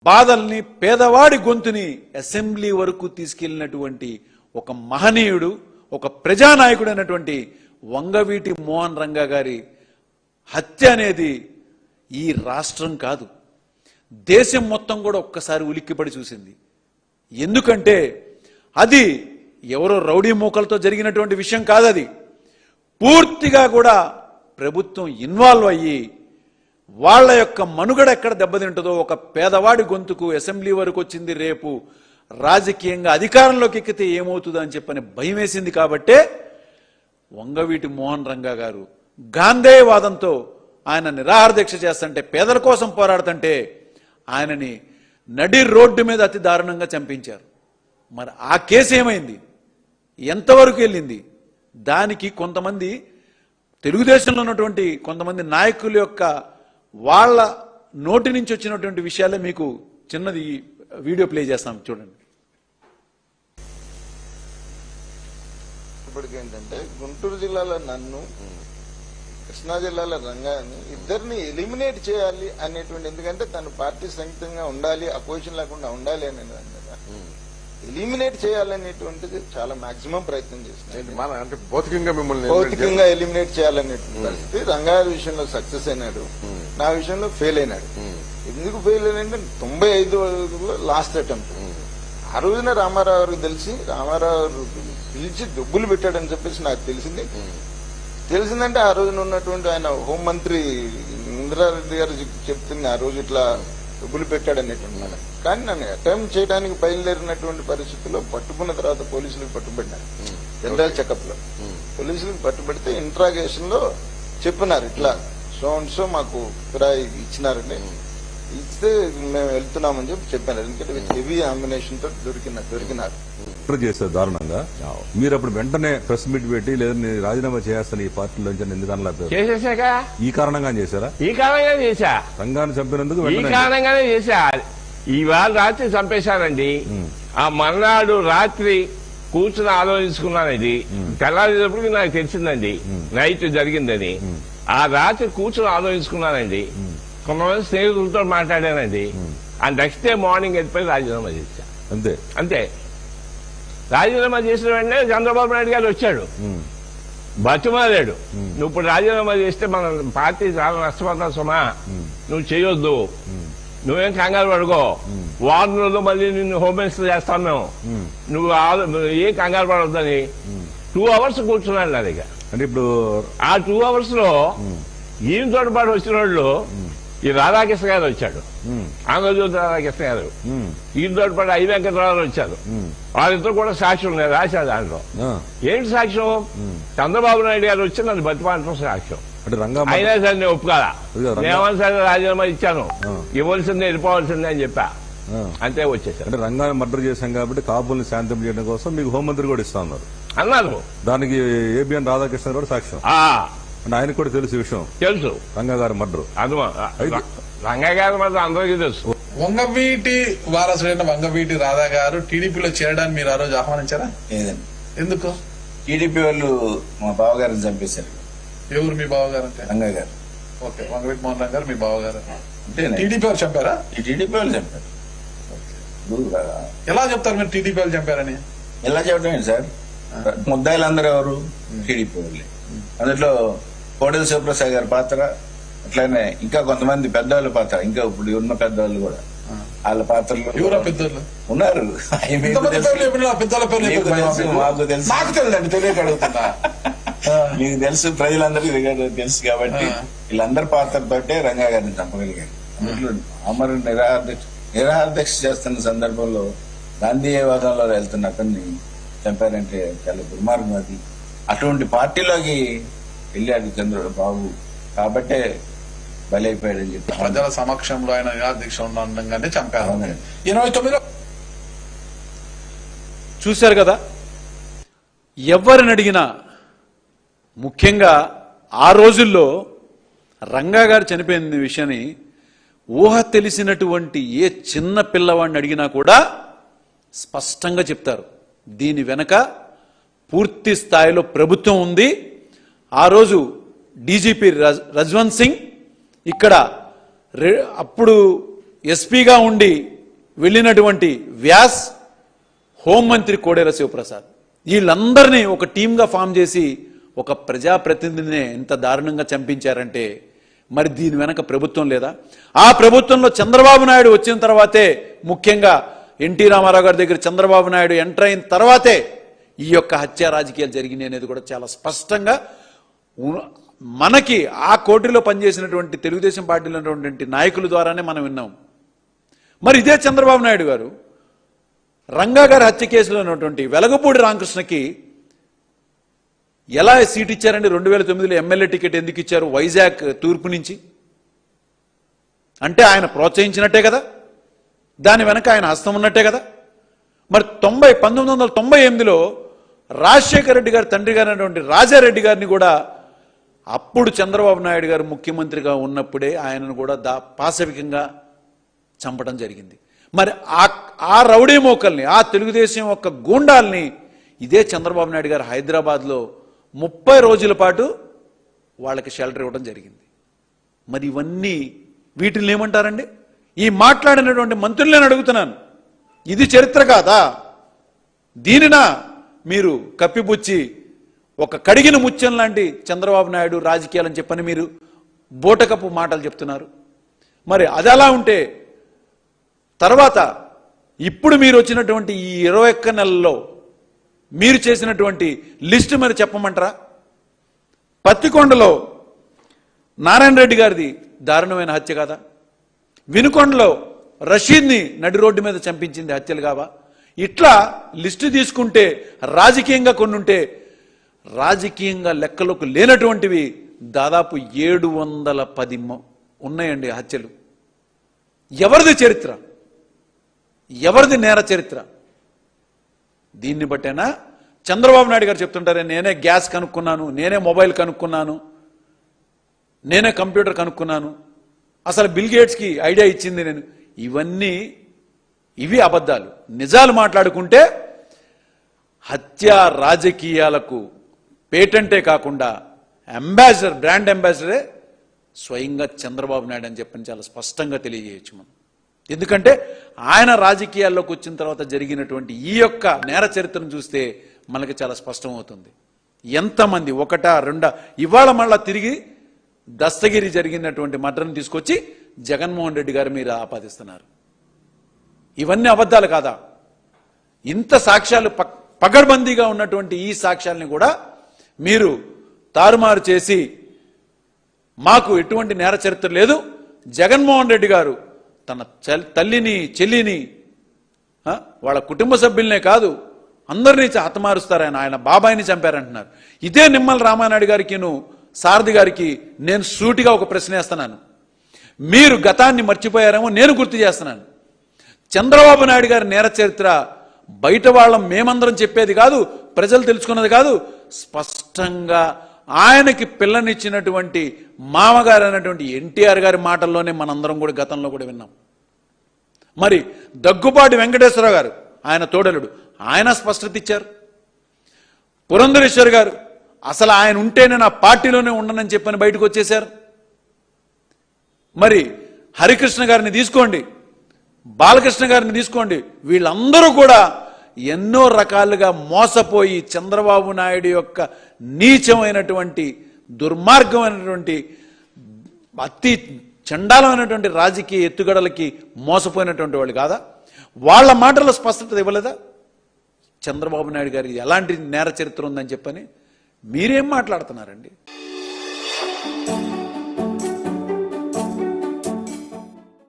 బాధల్ని, పేదవాడి గొంతుని అసెంబ్లీ వరకు తీసుకెళ్లినటువంటి ఒక మహనీయుడు, ఒక ప్రజానాయకుడు అయినటువంటి వంగవీటి మోహన్ రంగా గారి హత్య అనేది ఈ రాష్ట్రం కాదు, దేశం మొత్తం కూడా ఒక్కసారి ఉలిక్కిపడి చూసింది. ఎందుకంటే అది ఎవరో రౌడీ మూకలతో జరిగినటువంటి విషయం కాదు. అది పూర్తిగా కూడా ప్రభుత్వం ఇన్వాల్వ్ అయ్యి వాళ్ళ యొక్క మనుగడ ఎక్కడ దెబ్బతింటుందో, ఒక పేదవాడి గొంతుకు అసెంబ్లీ వరకు వచ్చింది, రేపు రాజకీయంగా అధికారంలోకి ఎక్కితే ఏమవుతుందో అని చెప్పని భయం వేసింది. కాబట్టే వంగవీటి మోహన్ రంగా గారు గాంధేయవాదంతో ఆయన నిరాహార దీక్ష చేస్తుంటే, పేదల కోసం పోరాడుతుంటే ఆయనని నడి రోడ్డు మీద అతి దారుణంగా చంపించారు. మరి ఆ కేసు ఏమైంది, ఎంతవరకు వెళ్ళింది? దానికి కొంతమంది తెలుగుదేశంలో ఉన్నటువంటి కొంతమంది నాయకుల యొక్క వాళ్ళ నోటి నుంచి వచ్చినటువంటి విషయాలే మీకు చిన్నది వీడియో ప్లే చేస్తాం, చూడండి. ఇప్పటికేంటంటే గుంటూరు జిల్లాలో నన్ను, కృష్ణా జిల్లాలో రంగాన్ని ఇద్దరిని ఎలిమినేట్ చేయాలి అనేటువంటి, ఎందుకంటే తను పార్టీ సంయుక్తంగా ఉండాలి, అపోజిషన్ లేకుండా ఉండాలి అనే దాని మీద ఎలిమినేట్ చేయాలనేటువంటిది చాలా మాక్సిమం ప్రయత్నం చేస్తున్నాడు. భౌతికంగా ఎలిమినేట్ చేయాలనేటువంటి పరిస్థితి రంగారి విషయంలో సక్సెస్ అయినాడు, నా విషయంలో ఫెయిల్ అయినాడు. ఎందుకు ఫెయిల్ అయినంటే 95లో లాస్ట్ అటెంప్ట్. ఆ రోజున రామారావు గారికి తెలిసి, రామారావు పిలిచి డబ్బులు పెట్టాడని చెప్పేసి నాకు తెలిసిందంటే ఆ రోజున ఉన్నటువంటి ఆయన హోంమంత్రి ఇంద్రారెడ్డి గారు చెప్తుంది ఆ రోజు ఇట్లా డబ్బులు పెట్టాడనేటువంటి మాట. కానీ నన్ను అటెంప్ట్ చేయడానికి బయలుదేరినటువంటి పరిస్థితుల్లో పట్టుకున్న తర్వాత పోలీసులకు పట్టుబడినారు. జనరల్ చెకప్ లో పోలీసులకు పట్టుబడితే ఇంట్రాగేషన్ లో చెప్పినారు, ఇట్లా సో మాకు కిరాయి ఇచ్చినారని, ఇస్తే మేము వెళ్తున్నామని చెప్పారు. ఎందుకంటే హెవీ ఆంబినేషన్ తో దొరికినారు. చేస్తారు దారుణంగా. మీరు అప్పుడు వెంటనే ప్రెస్ మీట్ పెట్టి లేదా రాజీనామా చేస్తాను ఈ పార్టీలోంచి ఎందుకు అనలేకపోయారు? చేసేసాక ఈ కారణంగా చేశారా? ఈ కారణంగా చేశా. రంగాన్ని చంపినందుకు ఈ కారణంగానే చేశా. ఇవాళ రాత్రి చంపేశానండి. ఆ మర్నాడు రాత్రి కూర్చుని ఆలోచించుకున్నాను. ఇది తెల్లారేటప్పటికి నాకు తెలిసిందండి నైట్ జరిగిందని. ఆ రాత్రి కూర్చుని ఆలోచించుకున్నానండి. కొంతమంది స్నేహితులతో మాట్లాడానండి. ఆ నెక్స్ట్ డే మార్నింగ్ వెళ్ళిపోయి రాజీనామా చేశా. అంతే. రాజీనామా చేసిన వెంటనే చంద్రబాబు నాయుడు గారు వచ్చాడు, బతిమాలాడు. నువ్వు ఇప్పుడు రాజీనామా చేస్తే మన పార్టీ చాలా నష్టపోతాం సుమా, నువ్వు చేయొద్దు, నువ్వేం కంగారు పడుకో, వారం రోజులు మళ్ళీ నిన్ను హోమ్ మినిస్టర్ చేస్తాం మేము, నువ్వు ఏం కంగారు పడొద్దని 2 hours కూర్చున్నాడు నా దగ్గర. అంటే ఇప్పుడు ఆ 2 hours లో ఈయనతో పాటు వచ్చిన వాళ్ళు ఈ రాధాకృష్ణ గారు వచ్చాడు, ఆంధ్రజ్యోతి రాధాకృష్ణ గారు, ఈయనతో పాటు ఐ వెంకటరావు వచ్చారు. వాళ్ళిద్దరు కూడా సాక్ష్యం నేను రాశాను దాంట్లో. ఏంటి సాక్ష్యం? చంద్రబాబు నాయుడు గారు వచ్చి నన్ను బతిమాలటం సాక్ష్యం. అయినా సరే నేను ఒప్పుకోలా. నేమన్నా సరే రాజీనామా ఇచ్చాను, ఇవ్వాల్సిందే వెళ్ళిపోవాల్సిందే అని చెప్పా, అంతే వచ్చేసారు. అంటే రంగాన్ని మర్డర్ చేశాం కాబట్టి కాపుల్ని శాంతం చేయడం కోసం మీకు హోంమంత్రి కూడా ఇస్తా ఉన్నారు అన్నారు. దానికి ఏబిఎన్ రాధాకృష్ణ కూడా సాక్ష్యం. అంటే ఆయనకు కూడా తెలుసు విషయం, తెలుసు రంగా గారి మర్డర్. రంగా గారి మర్డర్ అందరికీ తెలుసు. వంగవీటి వారసుడైన వంగవీటి రాధా గారు టీడీపీలో చేరడానికి మీరు ఆ రోజు ఆహ్వానించారా? లేదండి. ఎందుకు? టీడీపీ వాళ్ళు మా బావగారిని చంపేశారు. ఎవరు మీ బావగారు? అంటే రంగా గారు. ఓకే, వంగవీటి మోహన్ రంగా గారు మీ బావగారు. అంటే టీడీపీ వాళ్ళు చంపారా? టీడీపీ వాళ్ళు చంపారు. ఎలా చెప్తారు మీరు టీడీపీ వాళ్ళు చంపారని? ఎలా చెప్పడం సార్? ముద్దాయిలు అందరూ ఎవరు? టీడీపీ వాళ్ళే. అందులో కోడెల శివప్రసాద్ గారి పాత్ర, అట్లానే ఇంకా కొంతమంది పెద్దవాళ్ళ పాత్ర, ఇంకా ఇప్పుడు ఉన్న పెద్దవాళ్ళు కూడా వాళ్ళ పాత్రలు ఉన్నారు. మాకు తెలుసు, తెలియక అడుగుతున్నా. మీకు తెలుసు, ప్రజలందరికీ తెలుసు కాబట్టి వీళ్ళందరి పాత్రతోటే రంగా గారిని చంపగలిగారు. అందులో అమరు నిరాహార దీక్ష చేస్తున్న సందర్భంలో గాంధీవాదంలో వెళ్తున్న అతన్ని చంపారంటే చాలా దుర్మార్గం. అది అటువంటి పార్టీలోకి వెళ్ళాడు చంద్రుడు బాబు, కాబట్టే బలైపోయాడని చెప్పి ప్రజల సమక్షంలో ఆయన నిరాదీక్ష ఉండగానే చంపారు. 29లో చూశారు కదా, ఎవరిని అడిగినా ముఖ్యంగా ఆ రోజుల్లో రంగా గారు చనిపోయిన విషయాన్ని ఊహ తెలిసినటువంటి ఏ చిన్న పిల్లవాడిని అడిగినా కూడా స్పష్టంగా చెప్తారు. దీని వెనక పూర్తి స్థాయిలో ప్రభుత్వం ఉంది. ఆ రోజు డీజీపీ రజ్వంత్ సింగ్ ఇక్కడ అప్పుడు ఎస్పీగా ఉండి వెళ్ళినటువంటి వ్యాస్, హోంమంత్రి కోడెల శివప్రసాద్, వీళ్ళందరినీ ఒక టీంగా ఫామ్ చేసి ఒక ప్రజాప్రతినిధినే ఎంత దారుణంగా చంపించారంటే మరి దీని వెనక ప్రభుత్వం లేదా? ఆ ప్రభుత్వంలో చంద్రబాబు నాయుడు వచ్చిన తర్వాతే, ముఖ్యంగా ఎన్టీ రామారావు గారి దగ్గర చంద్రబాబు నాయుడు ఎంటర్ అయిన తర్వాతే ఈ యొక్క హత్య రాజకీయాలు జరిగినాయి అనేది కూడా చాలా స్పష్టంగా మనకి ఆ కోర్టులో పనిచేసినటువంటి తెలుగుదేశం పార్టీలో ఉన్నటువంటి నాయకుల ద్వారానే మనం విన్నాం. మరి ఇదే చంద్రబాబు నాయుడు గారు రంగా గారి హత్య కేసులో ఉన్నటువంటి వెలగపూడి రామకృష్ణకి ఎలా సీట్ ఇచ్చారండి? 2009లో ఎమ్మెల్యే టికెట్ ఎందుకు ఇచ్చారు? వైజాగ్ తూర్పు నుంచి అంటే ఆయన ప్రోత్సహించినట్టే కదా, దాని వెనక ఆయన హస్తం ఉన్నట్టే కదా. మరి 1998లో రాజశేఖర రెడ్డి గారి తండ్రి గారైనటువంటి రాజారెడ్డి గారిని కూడా అప్పుడు చంద్రబాబు నాయుడు గారు ముఖ్యమంత్రిగా ఉన్నప్పుడే ఆయనను కూడా పాశవికంగా చంపడం జరిగింది. మరి ఆ రౌడీ మోకల్ని, ఆ తెలుగుదేశం యొక్క గూండాల్ని ఇదే చంద్రబాబు నాయుడు గారు హైదరాబాద్లో 30 రోజుల పాటు వాళ్ళకి షెల్టర్ ఇవ్వడం జరిగింది. మరి ఇవన్నీ వీటిని ఏమంటారండి? ఈ మాట్లాడినటువంటి మంత్రులను అడుగుతున్నాను, ఇది చరిత్ర కాదా? దీనినా మీరు కప్పిపుచ్చి ఒక కడిగిన ముత్యం లాంటి చంద్రబాబు నాయుడు రాజకీయాలని చెప్పని మీరు బోటకప్పు మాటలు చెప్తున్నారు. మరి అది అలా ఉంటే తర్వాత ఇప్పుడు మీరు వచ్చినటువంటి ఈ 21 నెలల్లో మీరు చేసినటువంటి లిస్టు మరి చెప్పమంటారా? పత్తికొండలో నారాయణ రెడ్డి గారిది దారుణమైన హత్య కాదా? వినుకొండలో రషీద్ని నడి రోడ్డు మీద చంపించింది హత్యలు కావా? ఇట్లా లిస్టు తీసుకుంటే రాజకీయంగా కొన్ని ఉంటే, రాజకీయంగా లెక్కలోకి లేనటువంటివి దాదాపు 710 ఉన్నాయండి హత్యలు. ఎవరిది చరిత్ర? ఎవరిది నేర చరిత్ర? దీన్ని బట్టేనా చంద్రబాబు నాయుడు గారు చెప్తుంటారే, నేనే గ్యాస్ కనుక్కున్నాను, నేనే మొబైల్ కనుక్కున్నాను, నేనే కంప్యూటర్ కనుక్కున్నాను, అసలు బిల్ గేట్స్కి ఐడియా ఇచ్చింది నేను. ఇవి అబద్ధాలు. నిజాలు మాట్లాడుకుంటే హత్య రాజకీయాలకు పేటెంటే కాకుండా అంబాసిడర్, బ్రాండ్ అంబాసిడరే స్వయంగా చంద్రబాబు నాయుడు అని చెప్పని చాలా స్పష్టంగా తెలియజేయచ్చు మనం. ఎందుకంటే ఆయన రాజకీయాల్లోకి వచ్చిన తర్వాత జరిగినటువంటి ఈ యొక్క నేర చరిత్రను చూస్తే మనకి చాలా స్పష్టం అవుతుంది. ఎంతమంది, ఒకటా రెండా, ఇవాళ మళ్ళా తిరిగి దస్తగిరి జరిగినటువంటి మర్డర్ని తీసుకొచ్చి జగన్మోహన్ రెడ్డి గారు మీరు ఆపాదిస్తున్నారు. ఇవన్నీ అబద్ధాలు కాదా? ఇంత సాక్ష్యాలు పగడ్బందీగా ఉన్నటువంటి ఈ సాక్ష్యాలని కూడా మీరు తారుమారు చేసి మాకు ఎటువంటి నేర చరిత్ర లేదు, జగన్మోహన్ రెడ్డి గారు తన తల్లిని, చెల్లిని, వాళ్ళ కుటుంబ సభ్యులనే కాదు అందరినీ హతమారుస్తారని, ఆయన బాబాయిని చంపారంటున్నారు. ఇదే నిమ్మల రామానాయుడు గారికి, సారథి గారికి నేను సూటిగా ఒక ప్రశ్న వేస్తున్నాను. మీరు గతాన్ని మర్చిపోయారేమో నేను గుర్తు చేస్తున్నాను. చంద్రబాబు నాయుడు గారి నేర చరిత్ర బయట వాళ్ళం మేమందరం చెప్పేది కాదు, ప్రజలు తెలుసుకున్నది కాదు, స్పష్టంగా ఆయనకి పిల్లనిచ్చినటువంటి మామగారు అయినటువంటి ఎన్టీఆర్ గారి మాటల్లోనే మనందరం కూడా గతంలో కూడా విన్నాం. మరి దగ్గుపాటి వెంకటేశ్వరరావు గారు, ఆయన తోడలుడు, ఆయన స్పష్టత ఇచ్చారు. పురంధరేశ్వర్ గారు అసలు ఆయన ఉంటేనే నా పార్టీలోనే ఉండనని చెప్పని బయటకు వచ్చేశారు. మరి హరికృష్ణ గారిని తీసుకోండి, బాలకృష్ణ గారిని తీసుకోండి, వీళ్ళందరూ కూడా ఎన్నో రకాలుగా మోసపోయి చంద్రబాబు నాయుడు యొక్క నీచమైనటువంటి, దుర్మార్గమైనటువంటి, అతి చండాలమైనటువంటి రాజకీయ ఎత్తుగడలకి మోసపోయినటువంటి వాళ్ళు కాదా? వాళ్ళ మాటల్లో స్పష్టత ఇవ్వలేదా? చంద్రబాబు నాయుడు గారికి ఎలాంటి నేర చరిత్ర ఉందని చెప్పని మీరేం మాట్లాడుతున్నారండి?